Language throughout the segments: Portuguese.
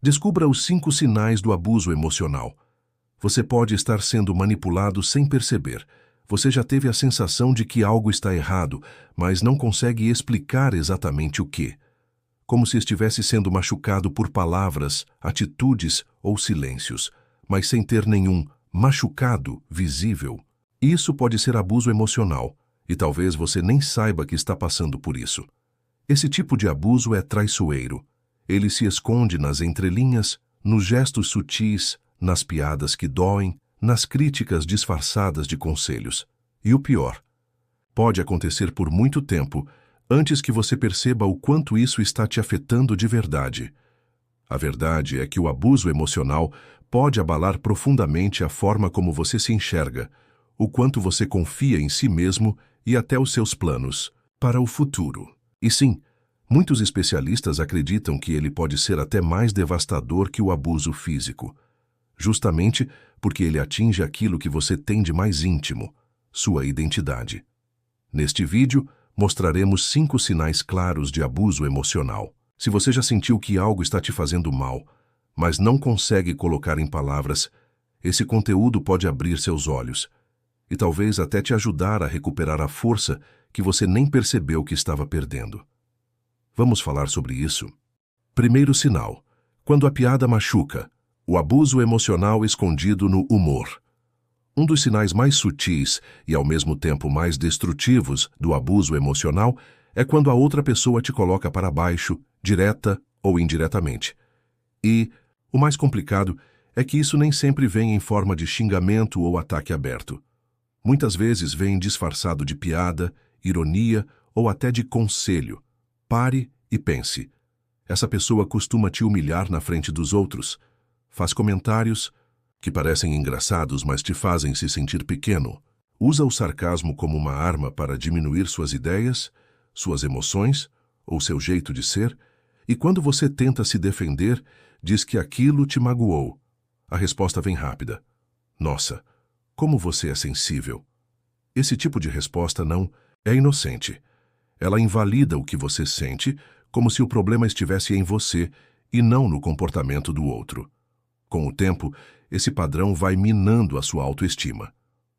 Descubra os 5 sinais do abuso emocional. Você pode estar sendo manipulado sem perceber. Você já teve a sensação de que algo está errado, mas não consegue explicar exatamente o que. Como se estivesse sendo machucado por palavras, atitudes ou silêncios, mas sem ter nenhum machucado visível. Isso pode ser abuso emocional, e talvez você nem saiba que está passando por isso. Esse tipo de abuso é traiçoeiro. Ele se esconde nas entrelinhas, nos gestos sutis, nas piadas que doem, nas críticas disfarçadas de conselhos. E o pior, pode acontecer por muito tempo, antes que você perceba o quanto isso está te afetando de verdade. A verdade é que o abuso emocional pode abalar profundamente a forma como você se enxerga, o quanto você confia em si mesmo e até os seus planos para o futuro. E sim, muitos especialistas acreditam que ele pode ser até mais devastador que o abuso físico, justamente porque ele atinge aquilo que você tem de mais íntimo, sua identidade. Neste vídeo, mostraremos 5 sinais claros de abuso emocional. Se você já sentiu que algo está te fazendo mal, mas não consegue colocar em palavras, esse conteúdo pode abrir seus olhos e talvez até te ajudar a recuperar a força que você nem percebeu que estava perdendo. Vamos falar sobre isso. Primeiro sinal: quando a piada machuca, o abuso emocional escondido no humor. Um dos sinais mais sutis e ao mesmo tempo mais destrutivos do abuso emocional é quando a outra pessoa te coloca para baixo, direta ou indiretamente. E o mais complicado é que isso nem sempre vem em forma de xingamento ou ataque aberto. Muitas vezes vem disfarçado de piada, ironia ou até de conselho. Pare e pense. Essa pessoa costuma te humilhar na frente dos outros. Faz comentários que parecem engraçados, mas te fazem se sentir pequeno. Usa o sarcasmo como uma arma para diminuir suas ideias, suas emoções ou seu jeito de ser, e quando você tenta se defender, diz que aquilo te magoou. A resposta vem rápida. Nossa, como você é sensível. Esse tipo de resposta não é inocente. Ela invalida o que você sente, como se o problema estivesse em você e não no comportamento do outro. Com o tempo, esse padrão vai minando a sua autoestima.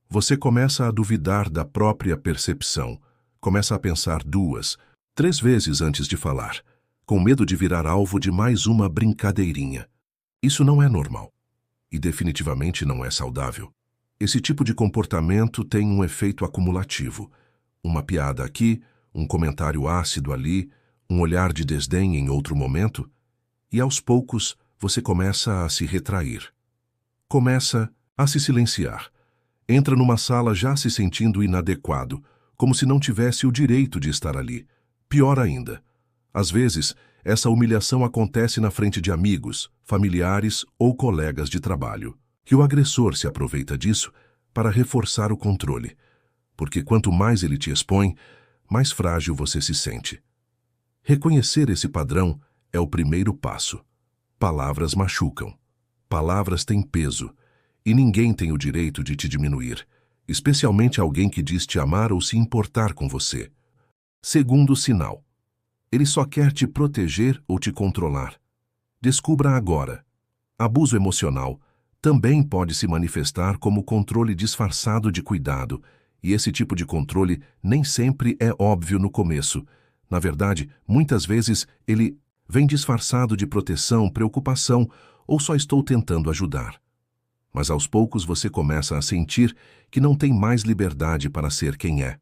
Você começa a duvidar da própria percepção, começa a pensar 2, 3 vezes antes de falar, com medo de virar alvo de mais uma brincadeirinha. Isso não é normal e definitivamente não é saudável. Esse tipo de comportamento tem um efeito acumulativo. Uma piada aqui, um comentário ácido ali, um olhar de desdém em outro momento, e aos poucos você começa a se retrair. Começa a se silenciar. Entra numa sala já se sentindo inadequado, como se não tivesse o direito de estar ali. Pior ainda, às vezes, essa humilhação acontece na frente de amigos, familiares ou colegas de trabalho. E o agressor se aproveita disso para reforçar o controle, porque quanto mais ele te expõe, mais frágil você se sente. Reconhecer esse padrão é o primeiro passo. Palavras machucam. Palavras têm peso, e ninguém tem o direito de te diminuir, especialmente alguém que diz te amar ou se importar com você. Segundo sinal: ele só quer te proteger ou te controlar. Descubra agora. Abuso emocional também pode se manifestar como controle disfarçado de cuidado, e esse tipo de controle nem sempre é óbvio no começo. Na verdade, muitas vezes ele vem disfarçado de proteção, preocupação ou só estou tentando ajudar. Mas aos poucos você começa a sentir que não tem mais liberdade para ser quem é.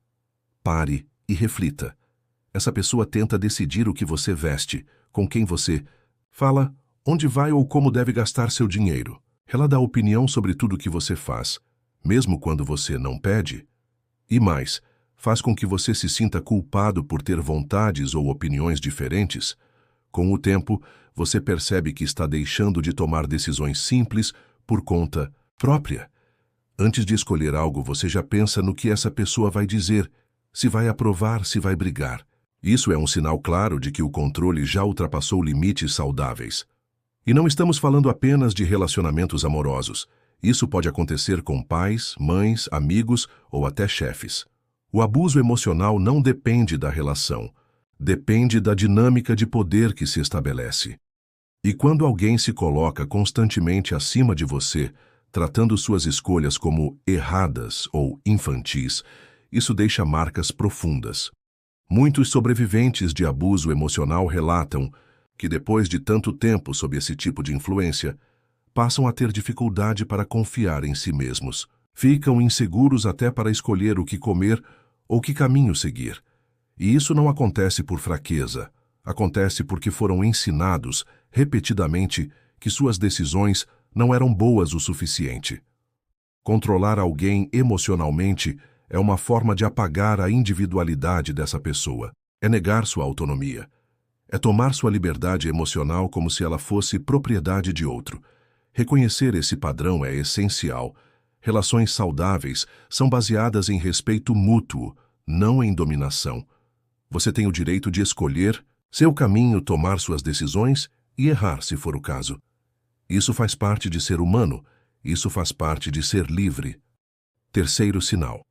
Pare e reflita. Essa pessoa tenta decidir o que você veste, com quem você fala, onde vai ou como deve gastar seu dinheiro. Ela dá opinião sobre tudo o que você faz, mesmo quando você não pede. E mais, faz com que você se sinta culpado por ter vontades ou opiniões diferentes. Com o tempo, você percebe que está deixando de tomar decisões simples por conta própria. Antes de escolher algo, você já pensa no que essa pessoa vai dizer, se vai aprovar, se vai brigar. Isso é um sinal claro de que o controle já ultrapassou limites saudáveis. E não estamos falando apenas de relacionamentos amorosos. Isso pode acontecer com pais, mães, amigos ou até chefes. O abuso emocional não depende da relação. Depende da dinâmica de poder que se estabelece. E quando alguém se coloca constantemente acima de você, tratando suas escolhas como erradas ou infantis, isso deixa marcas profundas. Muitos sobreviventes de abuso emocional relatam que, depois de tanto tempo sob esse tipo de influência, passam a ter dificuldade para confiar em si mesmos. Ficam inseguros até para escolher o que comer ou que caminho seguir. E isso não acontece por fraqueza. Acontece porque foram ensinados, repetidamente, que suas decisões não eram boas o suficiente. Controlar alguém emocionalmente é uma forma de apagar a individualidade dessa pessoa. É negar sua autonomia. É tomar sua liberdade emocional como se ela fosse propriedade de outro. Reconhecer esse padrão é essencial. Relações saudáveis são baseadas em respeito mútuo, não em dominação. Você tem o direito de escolher seu caminho, tomar suas decisões e errar se for o caso. Isso faz parte de ser humano. Isso faz parte de ser livre. Terceiro sinal.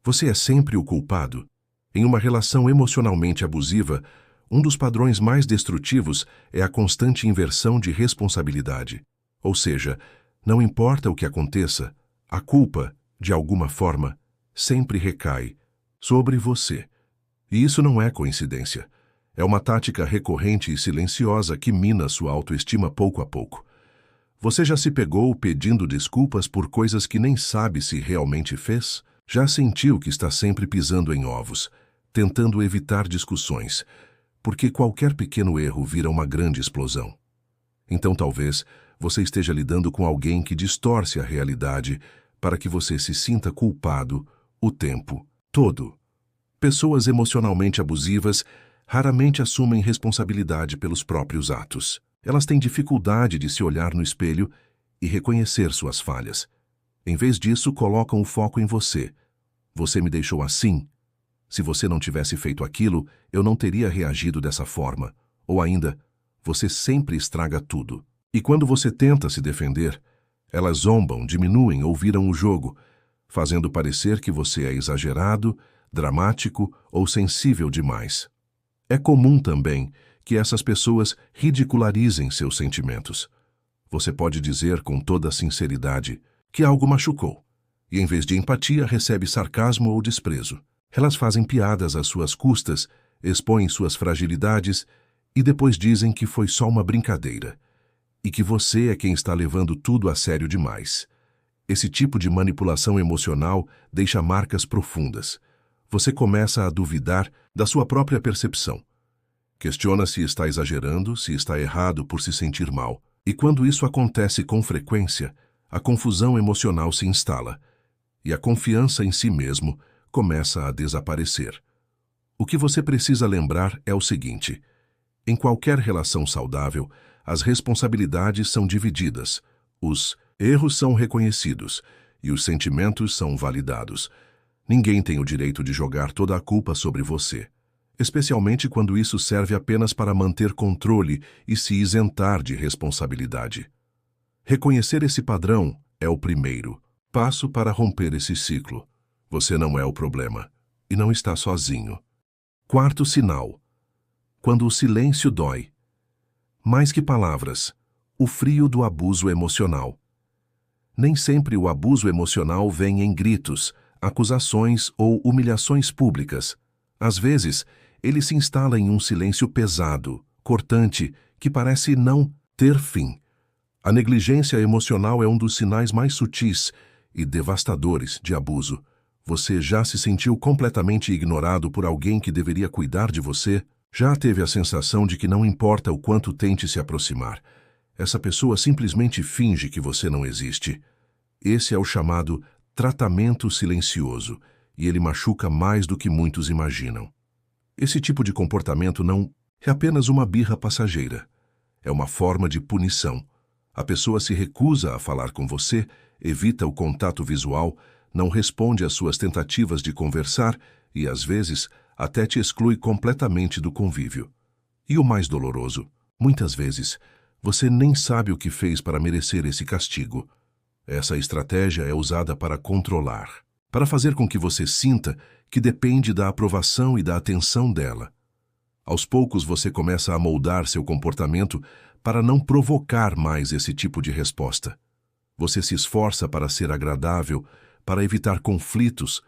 Você é sempre o culpado. Em uma relação emocionalmente abusiva, um dos padrões mais destrutivos é a constante inversão de responsabilidade. Ou seja, não importa o que aconteça, a culpa, de alguma forma, sempre recai sobre você. E isso não é coincidência. É uma tática recorrente e silenciosa que mina sua autoestima pouco a pouco. Você já se pegou pedindo desculpas por coisas que nem sabe se realmente fez? Já sentiu que está sempre pisando em ovos, tentando evitar discussões, porque qualquer pequeno erro vira uma grande explosão? Então talvez você esteja lidando com alguém que distorce a realidade para que você se sinta culpado o tempo todo. Pessoas emocionalmente abusivas raramente assumem responsabilidade pelos próprios atos. Elas têm dificuldade de se olhar no espelho e reconhecer suas falhas. Em vez disso, colocam o foco em você. Você me deixou assim. Se você não tivesse feito aquilo, eu não teria reagido dessa forma. Ou ainda, você sempre estraga tudo. E quando você tenta se defender, elas zombam, diminuem ou viram o jogo, fazendo parecer que você é exagerado, dramático ou sensível demais. É comum também que essas pessoas ridicularizem seus sentimentos. Você pode dizer com toda sinceridade que algo machucou, e em vez de empatia recebe sarcasmo ou desprezo. Elas fazem piadas às suas custas, expõem suas fragilidades e depois dizem que foi só uma brincadeira, e que você é quem está levando tudo a sério demais. Esse tipo de manipulação emocional deixa marcas profundas. Você começa a duvidar da sua própria percepção. Questiona se está exagerando, se está errado por se sentir mal. E quando isso acontece com frequência, a confusão emocional se instala e a confiança em si mesmo começa a desaparecer. O que você precisa lembrar é o seguinte: em qualquer relação saudável, as responsabilidades são divididas, os erros são reconhecidos e os sentimentos são validados. Ninguém tem o direito de jogar toda a culpa sobre você, especialmente quando isso serve apenas para manter controle e se isentar de responsabilidade. Reconhecer esse padrão é o primeiro passo para romper esse ciclo. Você não é o problema e não está sozinho. Quarto sinal: quando o silêncio dói. Mais que palavras, o frio do abuso emocional. Nem sempre o abuso emocional vem em gritos, acusações ou humilhações públicas. Às vezes, ele se instala em um silêncio pesado, cortante, que parece não ter fim. A negligência emocional é um dos sinais mais sutis e devastadores de abuso. Você já se sentiu completamente ignorado por alguém que deveria cuidar de você? Já teve a sensação de que não importa o quanto tente se aproximar, essa pessoa simplesmente finge que você não existe? Esse é o chamado tratamento silencioso, e ele machuca mais do que muitos imaginam. Esse tipo de comportamento não é apenas uma birra passageira. É uma forma de punição. A pessoa se recusa a falar com você, evita o contato visual, não responde às suas tentativas de conversar e, às vezes, até te exclui completamente do convívio. E o mais doloroso, muitas vezes, você nem sabe o que fez para merecer esse castigo. Essa estratégia é usada para controlar, para fazer com que você sinta que depende da aprovação e da atenção dela. Aos poucos você começa a moldar seu comportamento para não provocar mais esse tipo de resposta. Você se esforça para ser agradável, para evitar conflitos,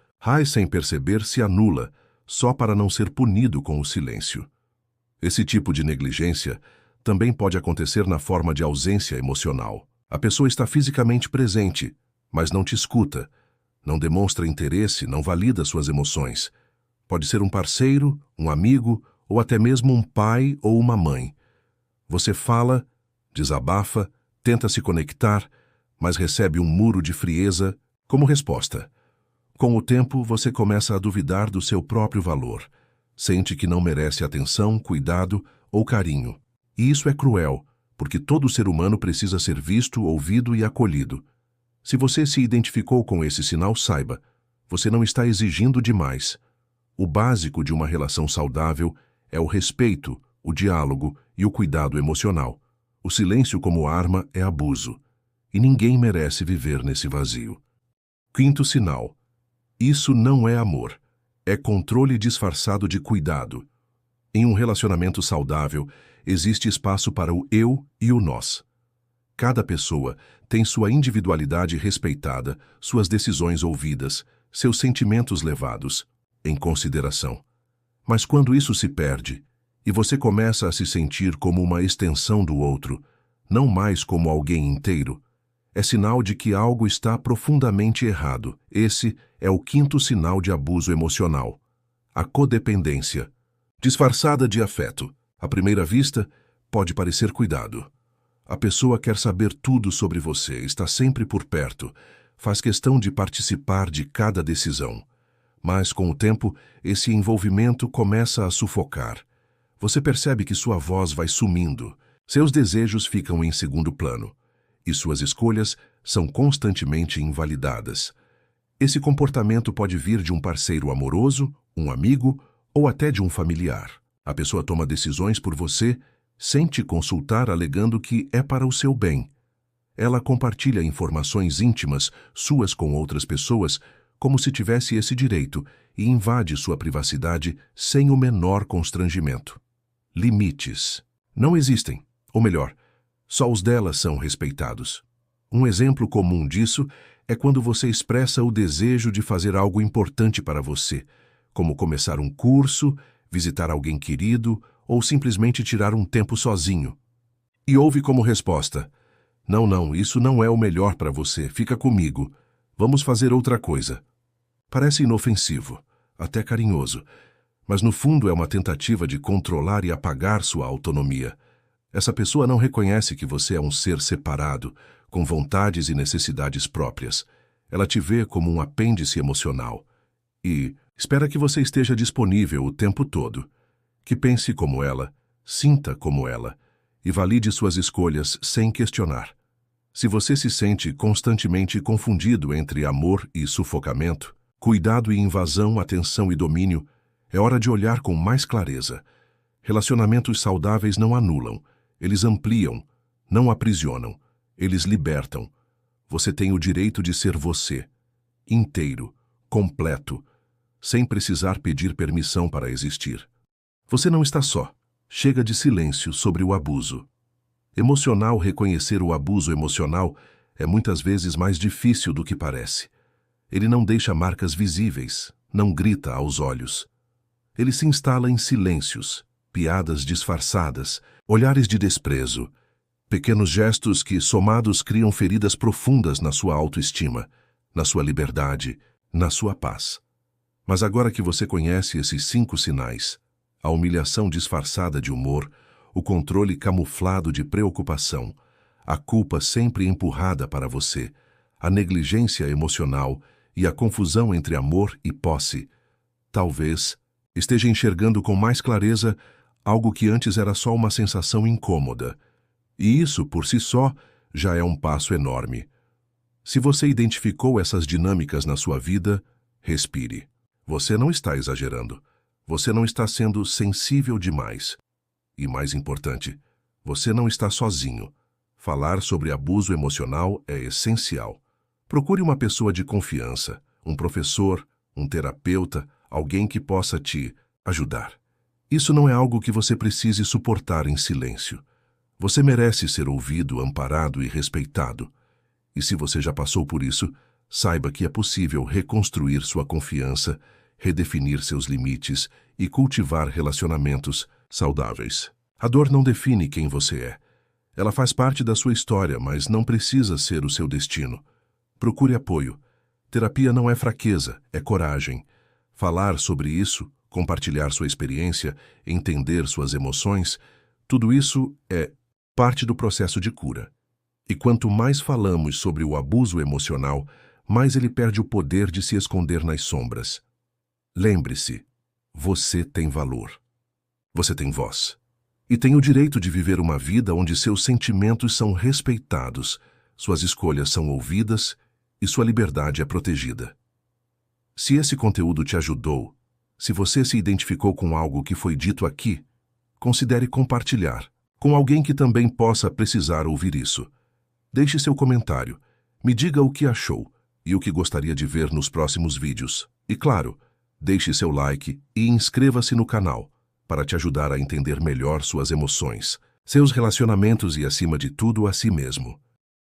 sem perceber se anula, só para não ser punido com o silêncio. Esse tipo de negligência também pode acontecer na forma de ausência emocional. A pessoa está fisicamente presente, mas não te escuta, não demonstra interesse, não valida suas emoções. Pode ser um parceiro, um amigo ou até mesmo um pai ou uma mãe. Você fala, desabafa, tenta se conectar, mas recebe um muro de frieza como resposta. Com o tempo, você começa a duvidar do seu próprio valor. Sente que não merece atenção, cuidado ou carinho. E isso é cruel, porque todo ser humano precisa ser visto, ouvido e acolhido. Se você se identificou com esse sinal, saiba, você não está exigindo demais. O básico de uma relação saudável é o respeito, o diálogo e o cuidado emocional. O silêncio como arma é abuso, e ninguém merece viver nesse vazio. Quinto sinal. Isso não é amor. É controle disfarçado de cuidado. Em um relacionamento saudável, existe espaço para o eu e o nós. Cada pessoa tem sua individualidade respeitada, suas decisões ouvidas, seus sentimentos levados em consideração. Mas quando isso se perde, e você começa a se sentir como uma extensão do outro, não mais como alguém inteiro, é sinal de que algo está profundamente errado. Esse é o quinto sinal de abuso emocional. A codependência, disfarçada de afeto. À primeira vista, pode parecer cuidado. A pessoa quer saber tudo sobre você, está sempre por perto, faz questão de participar de cada decisão. Mas, com o tempo, esse envolvimento começa a sufocar. Você percebe que sua voz vai sumindo, seus desejos ficam em segundo plano, e suas escolhas são constantemente invalidadas. Esse comportamento pode vir de um parceiro amoroso, um amigo ou até de um familiar. A pessoa toma decisões por você sem te consultar, alegando que é para o seu bem. Ela compartilha informações íntimas suas com outras pessoas, como se tivesse esse direito, e invade sua privacidade sem o menor constrangimento. Limites. Não existem, ou melhor, só os dela são respeitados. Um exemplo comum disso é quando você expressa o desejo de fazer algo importante para você, como começar um curso, visitar alguém querido ou simplesmente tirar um tempo sozinho. E ouve como resposta: Não, isso não é o melhor para você, fica comigo. Vamos fazer outra coisa. Parece inofensivo, até carinhoso, mas no fundo é uma tentativa de controlar e apagar sua autonomia. Essa pessoa não reconhece que você é um ser separado, com vontades e necessidades próprias. Ela te vê como um apêndice emocional e espera que você esteja disponível o tempo todo, que pense como ela, sinta como ela e valide suas escolhas sem questionar. Se você se sente constantemente confundido entre amor e sufocamento, cuidado e invasão, atenção e domínio, é hora de olhar com mais clareza. Relacionamentos saudáveis não anulam, eles ampliam, não aprisionam, eles libertam. Você tem o direito de ser você, inteiro, completo, sem precisar pedir permissão para existir. Você não está só. Chega de silêncio sobre o abuso. Emocional, reconhecer o abuso emocional é muitas vezes mais difícil do que parece. Ele não deixa marcas visíveis, não grita aos olhos. Ele se instala em silêncios, piadas disfarçadas, olhares de desprezo, pequenos gestos que, somados, criam feridas profundas na sua autoestima, na sua liberdade, na sua paz. Mas agora que você conhece esses 5 sinais, a humilhação disfarçada de humor, o controle camuflado de preocupação, a culpa sempre empurrada para você, a negligência emocional e a confusão entre amor e posse, talvez esteja enxergando com mais clareza algo que antes era só uma sensação incômoda. E isso, por si só, já é um passo enorme. Se você identificou essas dinâmicas na sua vida, respire. Você não está exagerando. Você não está sendo sensível demais. E mais importante, você não está sozinho. Falar sobre abuso emocional é essencial. Procure uma pessoa de confiança, um professor, um terapeuta, alguém que possa te ajudar. Isso não é algo que você precise suportar em silêncio. Você merece ser ouvido, amparado e respeitado. E se você já passou por isso, saiba que é possível reconstruir sua confiança, redefinir seus limites e cultivar relacionamentos saudáveis. A dor não define quem você é. Ela faz parte da sua história, mas não precisa ser o seu destino. Procure apoio. Terapia não é fraqueza, é coragem. Falar sobre isso, compartilhar sua experiência, entender suas emoções, tudo isso é parte do processo de cura. E quanto mais falamos sobre o abuso emocional, mais ele perde o poder de se esconder nas sombras. Lembre-se, você tem valor. Você tem voz. E tem o direito de viver uma vida onde seus sentimentos são respeitados, suas escolhas são ouvidas e sua liberdade é protegida. Se esse conteúdo te ajudou, se você se identificou com algo que foi dito aqui, considere compartilhar com alguém que também possa precisar ouvir isso. Deixe seu comentário, me diga o que achou e o que gostaria de ver nos próximos vídeos. E claro, deixe seu like e inscreva-se no canal para te ajudar a entender melhor suas emoções, seus relacionamentos e, acima de tudo, a si mesmo.